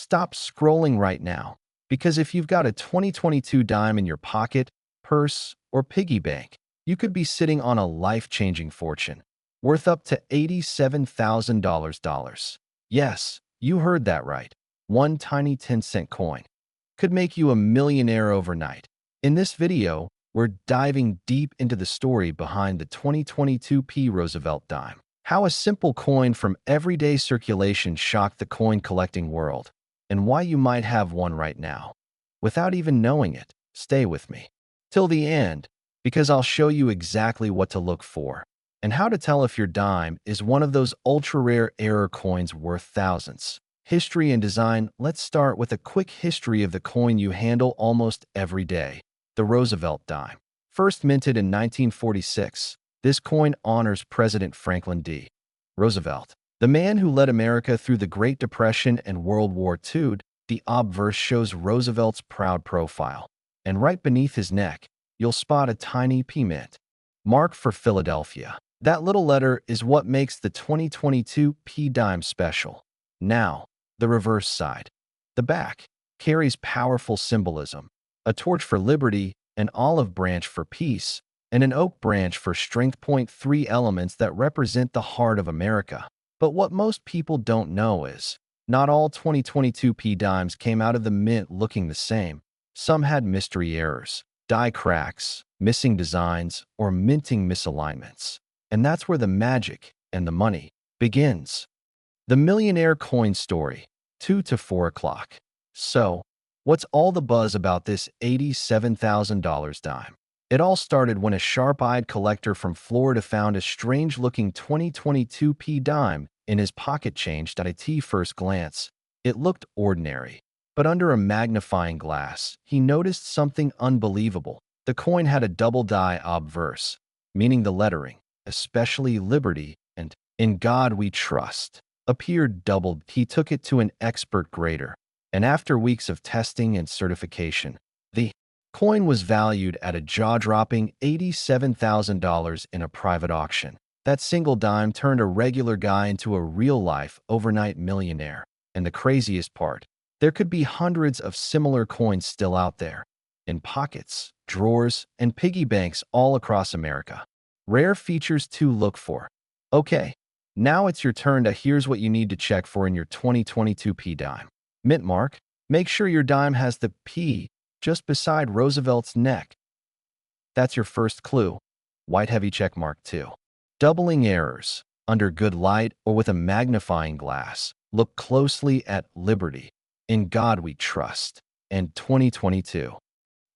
Stop scrolling right now, because if you've got a 2022 dime in your pocket, purse, or piggy bank, you could be sitting on a life-changing fortune, worth up to $87,000. Yes, you heard that right. One tiny 10-cent coin could make you a millionaire overnight. In this video, we're diving deep into the story behind the 2022 P. Roosevelt dime. How a simple coin from everyday circulation shocked the coin collecting world, and why you might have one right now. Without even knowing it, stay with me till the end, because I'll show you exactly what to look for and how to tell if your dime is one of those ultra-rare error coins worth thousands. History and design. Let's start with a quick history of the coin you handle almost every day, the Roosevelt dime. First minted in 1946, this coin honors President Franklin D. Roosevelt, the man who led America through the Great Depression and World War II. The obverse shows Roosevelt's proud profile, and right beneath his neck, you'll spot a tiny P mint mark for Philadelphia. That little letter is what makes the 2022 P dime special. Now, the reverse side. The back carries powerful symbolism: a torch for liberty, an olive branch for peace, and an oak branch for strength. Three elements that represent the heart of America. But what most people don't know is, not all 2022 P dimes came out of the mint looking the same. Some had mystery errors, die cracks, missing designs, or minting misalignments. And that's where the magic and the money begins. The millionaire coin story, 2 to 4 o'clock. So, what's all the buzz about this $87,000 dime? It all started when a sharp-eyed collector from Florida found a strange-looking 2022 P dime in his pocket. Changed at first glance, it looked ordinary. But under a magnifying glass, he noticed something unbelievable. The coin had a double die obverse, meaning the lettering, especially Liberty and In God We Trust, appeared doubled. He took it to an expert grader, and after weeks of testing and certification, the coin was valued at a jaw-dropping $87,000 in a private auction. That single dime turned a regular guy into a real-life, overnight millionaire. And the craziest part, there could be hundreds of similar coins still out there, in pockets, drawers, and piggy banks all across America. Rare features to look for. Okay, now it's your turn to. Here's what you need to check for in your 2022 P dime. Mint mark. Make sure your dime has the P just beside Roosevelt's neck. That's your first clue. White heavy check mark 2. Doubling errors. Under good light or with a magnifying glass, look closely at Liberty, In God We Trust, and 2022.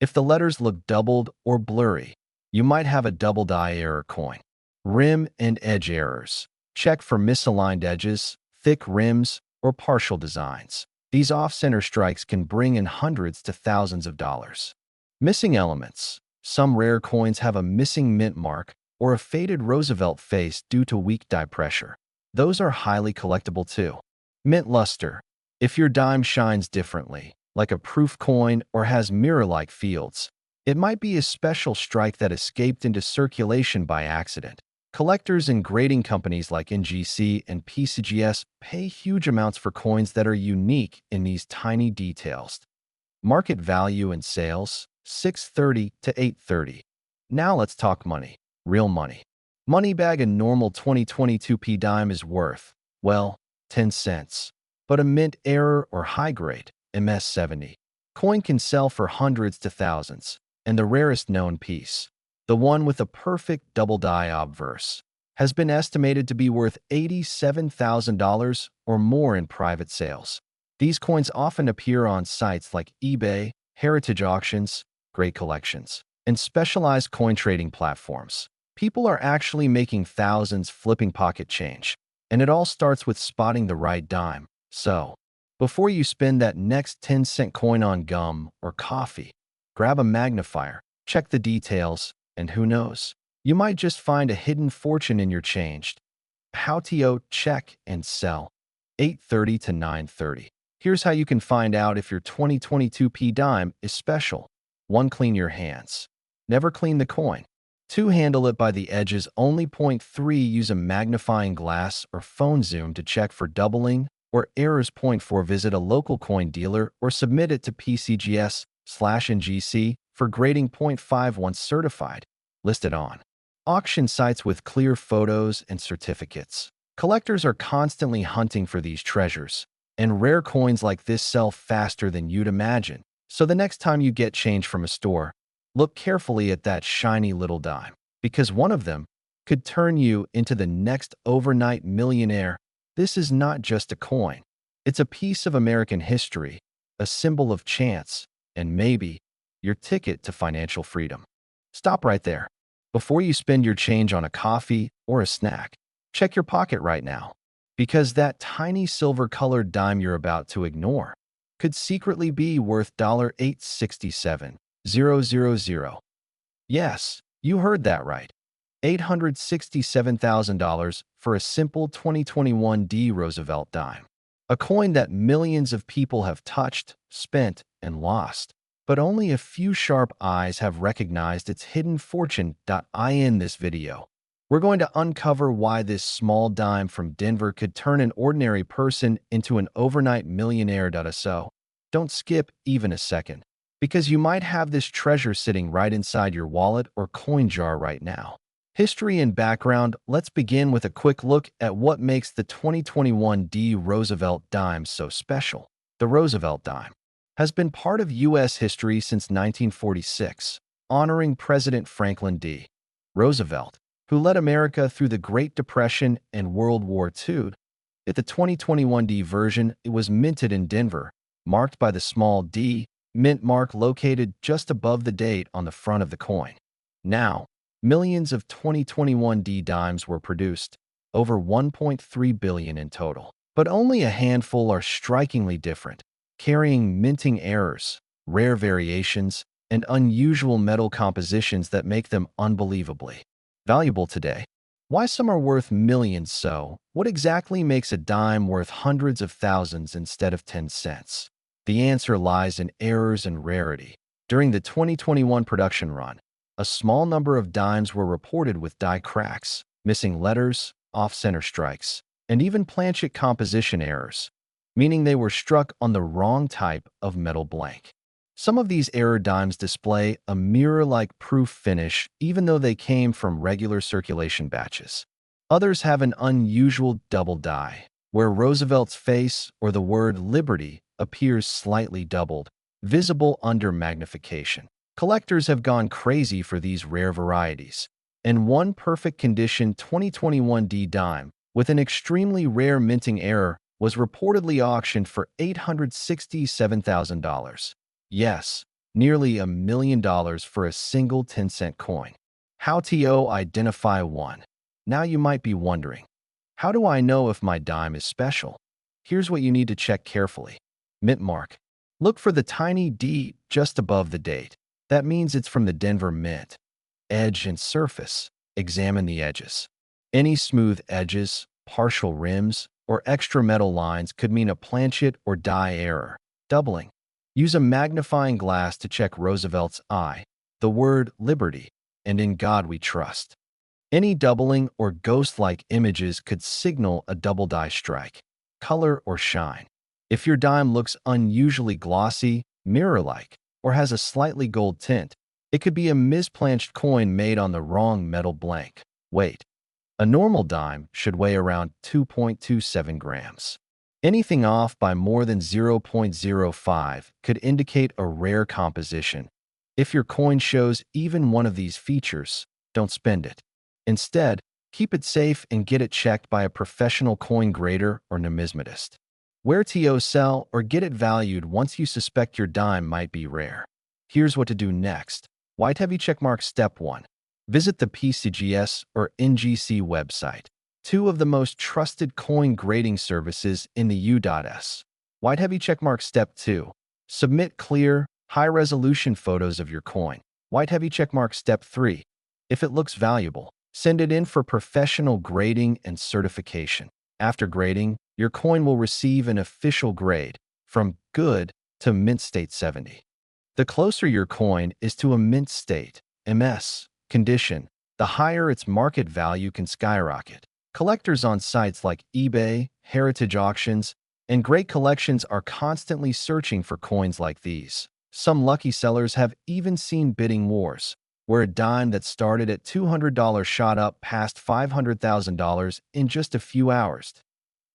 If the letters look doubled or blurry, you might have a double die error coin. Rim and edge errors. Check for misaligned edges, thick rims, or partial designs. These off-center strikes can bring in hundreds to thousands of dollars. Missing elements. Some rare coins have a missing mint mark or a faded Roosevelt face due to weak die pressure. Those are highly collectible too. Mint luster. If your dime shines differently, like a proof coin or has mirror-like fields, it might be a special strike that escaped into circulation by accident. Collectors and grading companies like NGC and PCGS pay huge amounts for coins that are unique in these tiny details. Market value and sales, $630 to $830. Now let's talk money. Real money. Money bag. A normal 2022 P dime is worth, well, 10 cents. But a mint error or high grade, MS-70, coin can sell for hundreds to thousands. And the rarest known piece, the one with a perfect double die obverse, has been estimated to be worth $87,000 or more in private sales. These coins often appear on sites like eBay, heritage auctions, great collections, and specialized coin trading platforms. People are actually making thousands flipping pocket change, and it all starts with spotting the right dime. So, before you spend that next 10-cent coin on gum or coffee, grab a magnifier, check the details, and who knows, you might just find a hidden fortune in your change. How to check and sell. 8:30 to 9:30. Here's how you can find out if your 2022 P dime is special. 1. Clean your hands. Never clean the coin. 2. Handle it by the edges only. 3. Use a magnifying glass or phone zoom to check for doubling where errors point for, visit a local coin dealer or submit it to PCGS/NGC for grading. Point 5 once certified, listed on auction sites with clear photos and certificates. Collectors are constantly hunting for these treasures, and rare coins like this sell faster than you'd imagine. So the next time you get change from a store, look carefully at that shiny little dime, because one of them could turn you into the next overnight millionaire. This is not just a coin. It's a piece of American history, a symbol of chance, and maybe your ticket to financial freedom. Stop right there. Before you spend your change on a coffee or a snack, check your pocket right now, because that tiny silver-colored dime you're about to ignore could secretly be worth $867,000. Yes, you heard that right. $867,000 for a simple 2021 D Roosevelt dime. A coin that millions of people have touched, spent, and lost. But only a few sharp eyes have recognized its hidden fortune. In this video, we're going to uncover why this small dime from Denver could turn an ordinary person into an overnight millionaire. So, don't skip even a second, because you might have this treasure sitting right inside your wallet or coin jar right now. History and background. Let's begin with a quick look at what makes the 2021 D Roosevelt dime so special. The Roosevelt dime has been part of U.S. history since 1946, honoring President Franklin D. Roosevelt, who led America through the Great Depression and World War II. At the 2021 D version, it was minted in Denver, marked by the small D mint mark located just above the date on the front of the coin. Now, millions of 2021 D dimes were produced, over 1.3 billion in total. But only a handful are strikingly different, carrying minting errors, rare variations, and unusual metal compositions that make them unbelievably valuable today. Why some are worth millions. So, what exactly makes a dime worth hundreds of thousands instead of 10 cents? The answer lies in errors and rarity. During the 2021 production run, a small number of dimes were reported with die cracks, missing letters, off-center strikes, and even planchet composition errors, meaning they were struck on the wrong type of metal blank. Some of these error dimes display a mirror-like proof finish even though they came from regular circulation batches. Others have an unusual double die, where Roosevelt's face or the word Liberty appears slightly doubled, visible under magnification. Collectors have gone crazy for these rare varieties, and one perfect condition 2021 D dime with an extremely rare minting error was reportedly auctioned for $867,000. Yes, nearly $1 million for a single 10-cent coin. How to identify one? Now you might be wondering, how do I know if my dime is special? Here's what you need to check carefully. Mint mark. Look for the tiny D just above the date. That means it's from the Denver Mint. Edge and surface. Examine the edges. Any smooth edges, partial rims, or extra metal lines could mean a planchet or die error. Doubling. Use a magnifying glass to check Roosevelt's eye, the word Liberty, and in God we trust. Any doubling or ghost-like images could signal a double die strike, color, or shine. If your dime looks unusually glossy, mirror-like, or has a slightly gold tint, it could be a misplanched coin made on the wrong metal blank. Weight. A normal dime should weigh around 2.27 grams. Anything off by more than 0.05 could indicate a rare composition. If your coin shows even one of these features, don't spend it. Instead, keep it safe and get it checked by a professional coin grader or numismatist. Where to sell or get it valued once you suspect your dime might be rare. Here's what to do next. White heavy checkmark. Step 1. Visit the PCGS or NGC website, two of the most trusted coin grading services in the U.S. White heavy checkmark. Step 2. Submit clear, high-resolution photos of your coin. White heavy checkmark. Step 3. If it looks valuable, send it in for professional grading and certification. After grading, your coin will receive an official grade, from good to mint state 70. The closer your coin is to a mint state, MS, condition, the higher its market value can skyrocket. Collectors on sites like eBay, Heritage Auctions, And great collections are constantly searching for coins like these. Some lucky sellers have even seen bidding wars, where a dime that started at $200 shot up past $500,000 in just a few hours.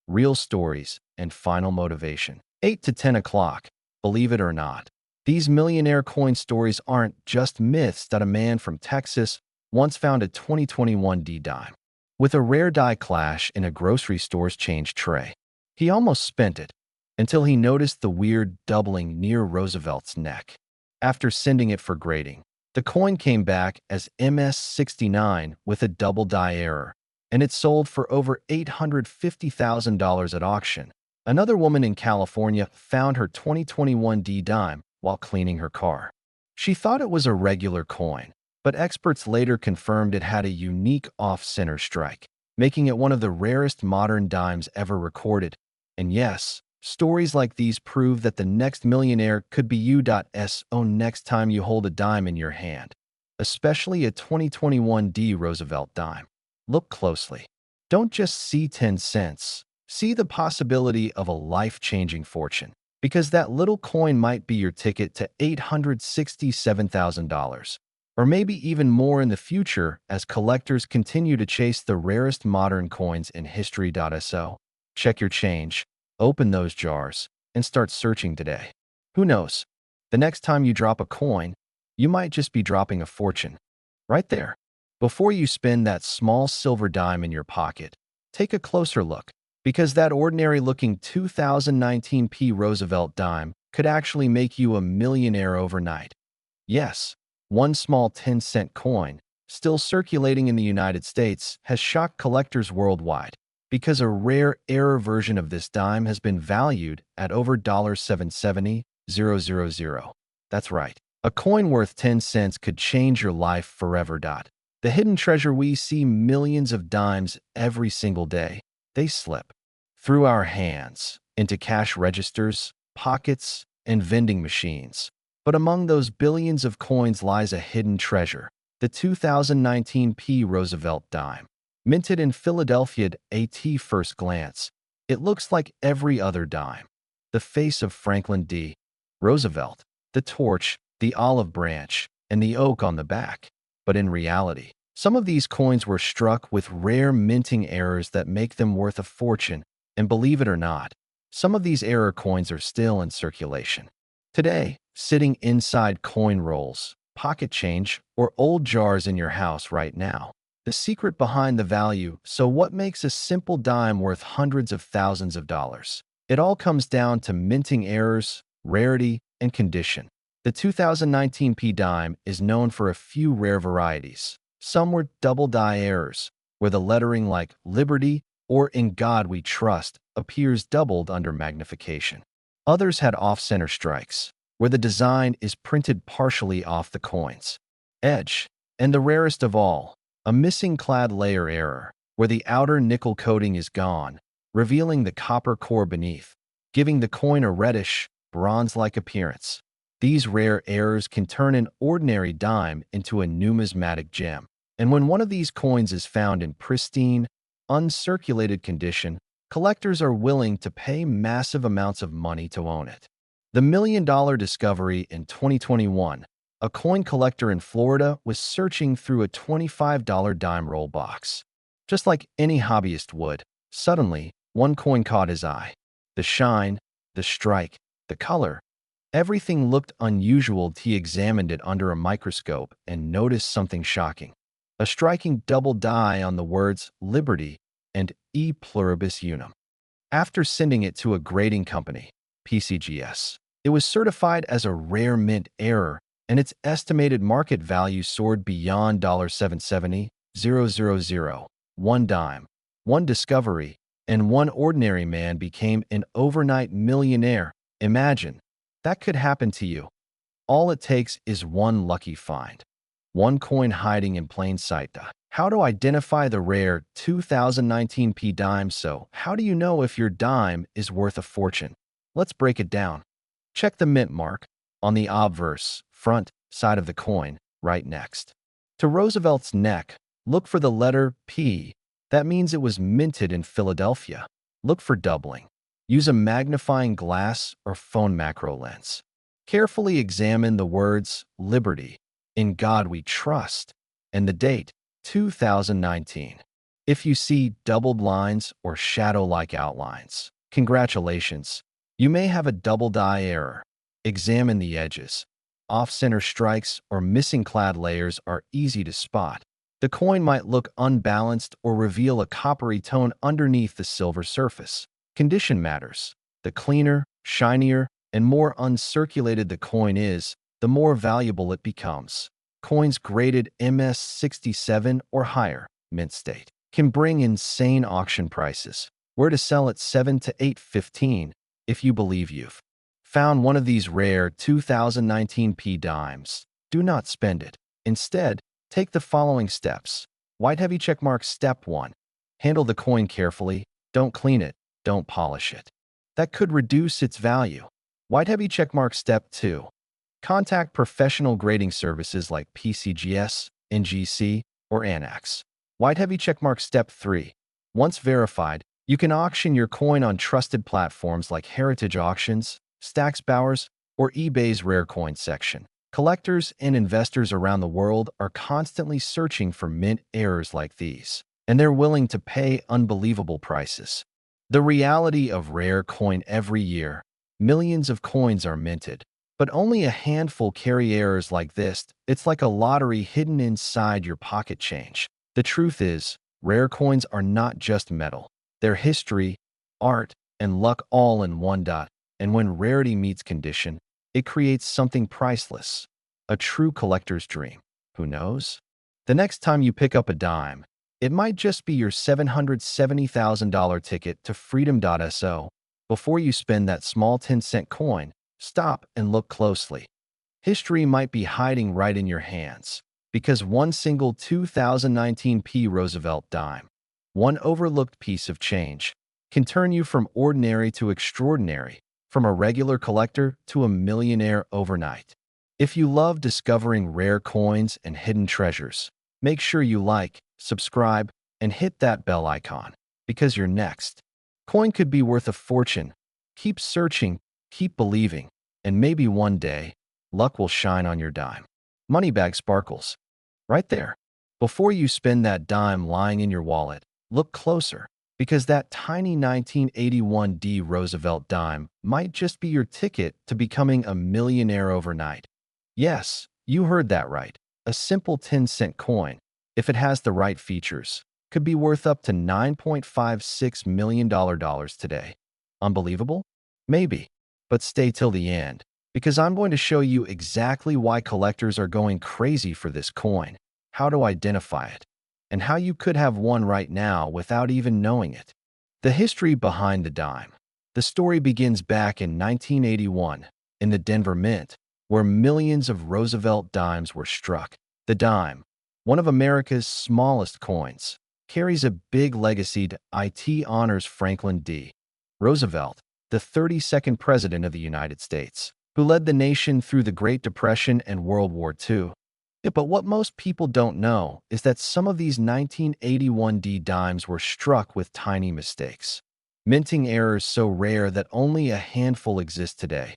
Real stories and final motivation. 8 to 10 o'clock. Believe it or not, these millionaire coin stories aren't just myths that a man from Texas once found a 2021 D dime with a rare die clash in a grocery store's change tray. He almost spent it until he noticed the weird doubling near Roosevelt's neck. After sending it for grading, the coin came back as MS-69 with a double die error, and it sold for over $850,000 at auction. Another woman in California found her 2021 D dime while cleaning her car. She thought it was a regular coin, but experts later confirmed it had a unique off-center strike, making it one of the rarest modern dimes ever recorded. And yes, stories like these prove that the next millionaire could be you. So next time you hold a dime in your hand, especially a 2021 D Roosevelt dime, look closely. Don't just see 10 cents. See the possibility of a life-changing fortune, because that little coin might be your ticket to $867,000, or maybe even more in the future as collectors continue to chase the rarest modern coins in history. So check your change, open those jars, and start searching today. Who knows? The next time you drop a coin, you might just be dropping a fortune. Right there. Before you spend that small silver dime in your pocket, take a closer look, because that ordinary-looking 2019 P. Roosevelt dime could actually make you a millionaire overnight. Yes, one small 10-cent coin, still circulating in the United States, has shocked collectors worldwide, because a rare error version of this dime has been valued at over $770,000. That's right. A coin worth 10 cents could change your life forever. The hidden treasure. We see millions of dimes every single day. They slip through our hands into cash registers, pockets, and vending machines. But among those billions of coins lies a hidden treasure, the 2019 P. Roosevelt dime. Minted in Philadelphia at first glance, it looks like every other dime. The face of Franklin D. Roosevelt, the torch, the olive branch, and the oak on the back. But in reality, some of these coins were struck with rare minting errors that make them worth a fortune. And believe it or not, some of these error coins are still in circulation today, sitting inside coin rolls, pocket change, or old jars in your house right now. The secret behind the value. So what makes a simple dime worth hundreds of thousands of dollars? It all comes down to minting errors, rarity, and condition. The 2019 P dime is known for a few rare varieties. Some were double die errors, where the lettering like Liberty or In God We Trust appears doubled under magnification. Others had off-center strikes, where the design is printed partially off the coin's edge. And the rarest of all, a missing clad layer error, where the outer nickel coating is gone, revealing the copper core beneath, giving the coin a reddish, bronze-like appearance. These rare errors can turn an ordinary dime into a numismatic gem. And when one of these coins is found in pristine, uncirculated condition, collectors are willing to pay massive amounts of money to own it. The million-dollar discovery in 2021. A coin collector in Florida was searching through a $25 dime roll box. Just like any hobbyist would, suddenly, one coin caught his eye. The shine, the strike, the color. Everything looked unusual. He examined it under a microscope and noticed something shocking. A striking double die on the words Liberty and E pluribus unum. After sending it to a grading company, PCGS, it was certified as a rare mint error, and its estimated market value soared beyond $770,000. One dime, one discovery, and one ordinary man became an overnight millionaire. Imagine, that could happen to you. All it takes is one lucky find. One coin hiding in plain sight. How to identify the rare 2019 P dime? So, how do you know if your dime is worth a fortune? Let's break it down. Check the mint mark on the obverse front side of the coin, right next to Roosevelt's neck. Look for the letter P. That means it was minted in Philadelphia. Look for doubling. Use a magnifying glass or phone macro lens. Carefully examine the words Liberty, In God We Trust, and the date 2019. If you see doubled lines or shadow-like outlines, congratulations, you may have a double die error. Examine the edges. Off-center strikes or missing clad layers are easy to spot. The coin might look unbalanced or reveal a coppery tone underneath the silver surface. Condition matters. The cleaner, shinier, and more uncirculated the coin is, the more valuable it becomes. Coins graded MS67 or higher, mint state, can bring insane auction prices. Where to sell at 7 to 8.15 if you believe you've found one of these rare 2019 P dimes. Do not spend it. Instead, take the following steps. White heavy checkmark step 1. Handle the coin carefully. Don't clean it. Don't polish it. That could reduce its value. White heavy checkmark step 2. Contact professional grading services like PCGS, NGC, or ANAX. White heavy checkmark step 3. Once verified, you can auction your coin on trusted platforms like Heritage Auctions, Stacksbowers, or eBay's Rare Coin section. Collectors and investors around the world are constantly searching for mint errors like these, and they're willing to pay unbelievable prices. The reality of rare coin: every year, millions of coins are minted, but only a handful carry errors like this. It's like a lottery hidden inside your pocket change. The truth is, rare coins are not just metal. They're history, art, and luck all in one dot. And when rarity meets condition, it creates something priceless, a true collector's dream. Who knows? The next time you pick up a dime, it might just be your $770,000 ticket to freedom.so. Before you spend that small 10-cent coin, stop and look closely. History might be hiding right in your hands, because one single 2019 P. Roosevelt dime, one overlooked piece of change, can turn you from ordinary to extraordinary, from a regular collector to a millionaire overnight. If you love discovering rare coins and hidden treasures, make sure you like, subscribe, and hit that bell icon, because your next coin could be worth a fortune. Keep searching, keep believing, and maybe one day, luck will shine on your dime. Moneybag sparkles. Right there. Before you spend that dime lying in your wallet, look closer, because that tiny 1981 D. Roosevelt dime might just be your ticket to becoming a millionaire overnight. Yes, you heard that right. A simple 10-cent coin, if it has the right features, could be worth up to $9.56 million today. Unbelievable? Maybe. But stay till the end, because I'm going to show you exactly why collectors are going crazy for this coin, how to identify it, and how you could have one right now without even knowing it. The history behind the dime. The story begins back in 1981 in the Denver Mint, where millions of Roosevelt dimes were struck. The dime, one of America's smallest coins, carries a big legacy to IT honors Franklin D. Roosevelt, the 32nd President of the United States, who led the nation through the Great Depression and World War II. But what most people don't know is that some of these 1981 D dimes were struck with tiny mistakes. Minting errors so rare that only a handful exist today.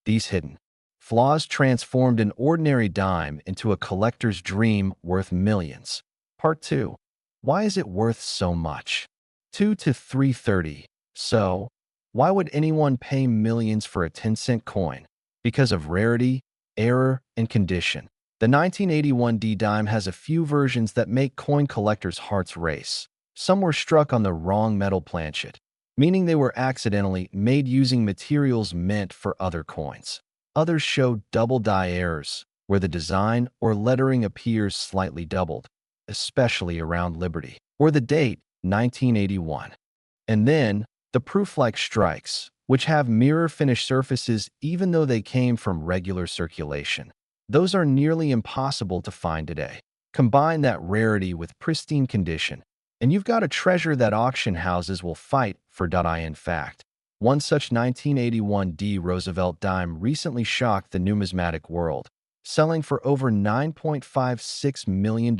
These hidden flaws transformed an ordinary dime into a collector's dream worth millions. Part 2. Why is it worth so much? 2 to 330. So, why would anyone pay millions for a 10-cent coin? Because of rarity, error, and condition. The 1981 D dime has a few versions that make coin collectors' hearts race. Some were struck on the wrong metal planchet, meaning they were accidentally made using materials meant for other coins. Others show double die errors, where the design or lettering appears slightly doubled, especially around Liberty, or the date, 1981. And then, the proof-like strikes, which have mirror-finished surfaces even though they came from regular circulation. Those are nearly impossible to find today. Combine that rarity with pristine condition, and you've got a treasure that auction houses will fight for. In fact, one such 1981 D. Roosevelt dime recently shocked the numismatic world, selling for over $9.56 million.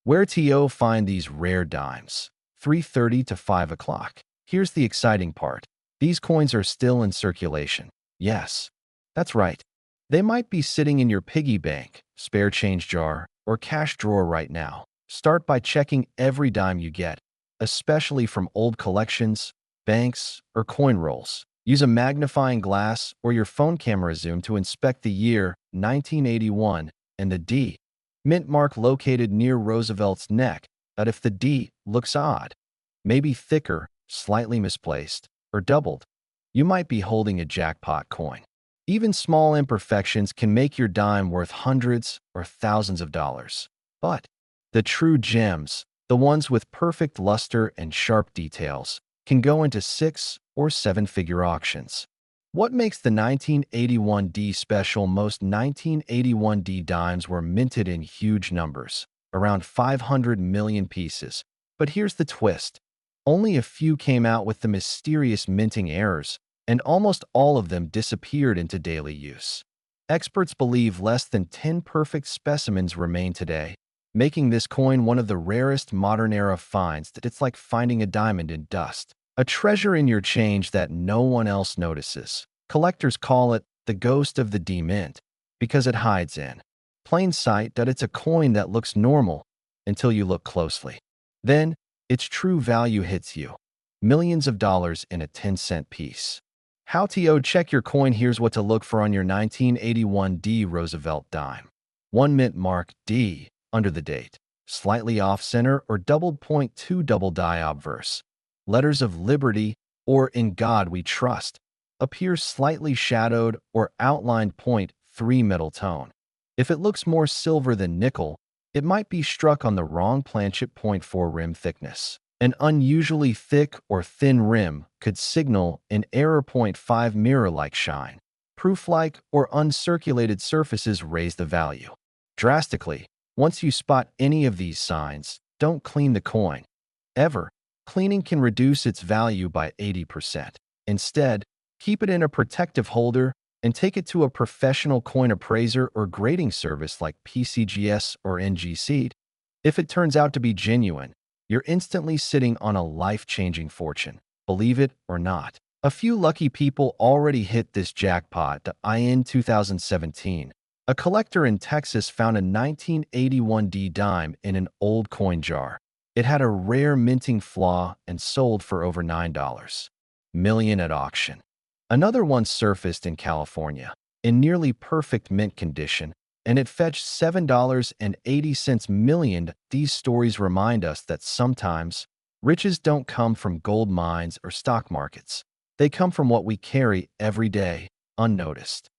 Where to find these rare dimes? 3:30 to 5 o'clock. Here's the exciting part. These coins are still in circulation. Yes, that's right. They might be sitting in your piggy bank, spare change jar, or cash drawer right now. Start by checking every dime you get, especially from old collections, banks, or coin rolls. Use a magnifying glass or your phone camera zoom to inspect the year 1981 and the D mint mark located near Roosevelt's neck. That if the D looks odd, maybe thicker, slightly misplaced, or doubled, you might be holding a jackpot coin. Even small imperfections can make your dime worth hundreds or thousands of dollars. But the true gems, the ones with perfect luster and sharp details, can go into 6 or 7-figure auctions. What makes the 1981D special? Most 1981D dimes were minted in huge numbers, around 500 million pieces. But here's the twist. Only a few came out with the mysterious minting errors, and almost all of them disappeared into daily use. Experts believe less than 10 perfect specimens remain today, making this coin one of the rarest modern-era finds. That it's like finding a diamond in dust, a treasure in your change that no one else notices. Collectors call it the ghost of the D-mint because it hides in plain sight. That it's a coin that looks normal until you look closely. Then, its true value hits you. Millions of dollars in a 10-cent piece. How to check your coin? Here's what to look for on your 1981 D Roosevelt dime. 1 mint mark D under the date, slightly off-center or doubled point 2 double die obverse. Letters of Liberty or In God We Trust appears slightly shadowed or outlined point 3 middle tone. If it looks more silver than nickel, it might be struck on the wrong planchet. Point 4 rim thickness. An unusually thick or thin rim could signal an error. Point 5 mirror-like shine. Proof-like or uncirculated surfaces raise the value drastically. Once you spot any of these signs, don't clean the coin. Ever. Cleaning can reduce its value by 80%. Instead, keep it in a protective holder and take it to a professional coin appraiser or grading service like PCGS or NGC. If it turns out to be genuine, you're instantly sitting on a life-changing fortune. Believe it or not. A few lucky people already hit this jackpot. In 2017, a collector in Texas found a 1981D dime in an old coin jar. It had a rare minting flaw and sold for over $9 million at auction. Another one surfaced in California, in nearly perfect mint condition, and it fetched $7.80 million. These stories remind us that sometimes riches don't come from gold mines or stock markets. They come from what we carry every day, unnoticed.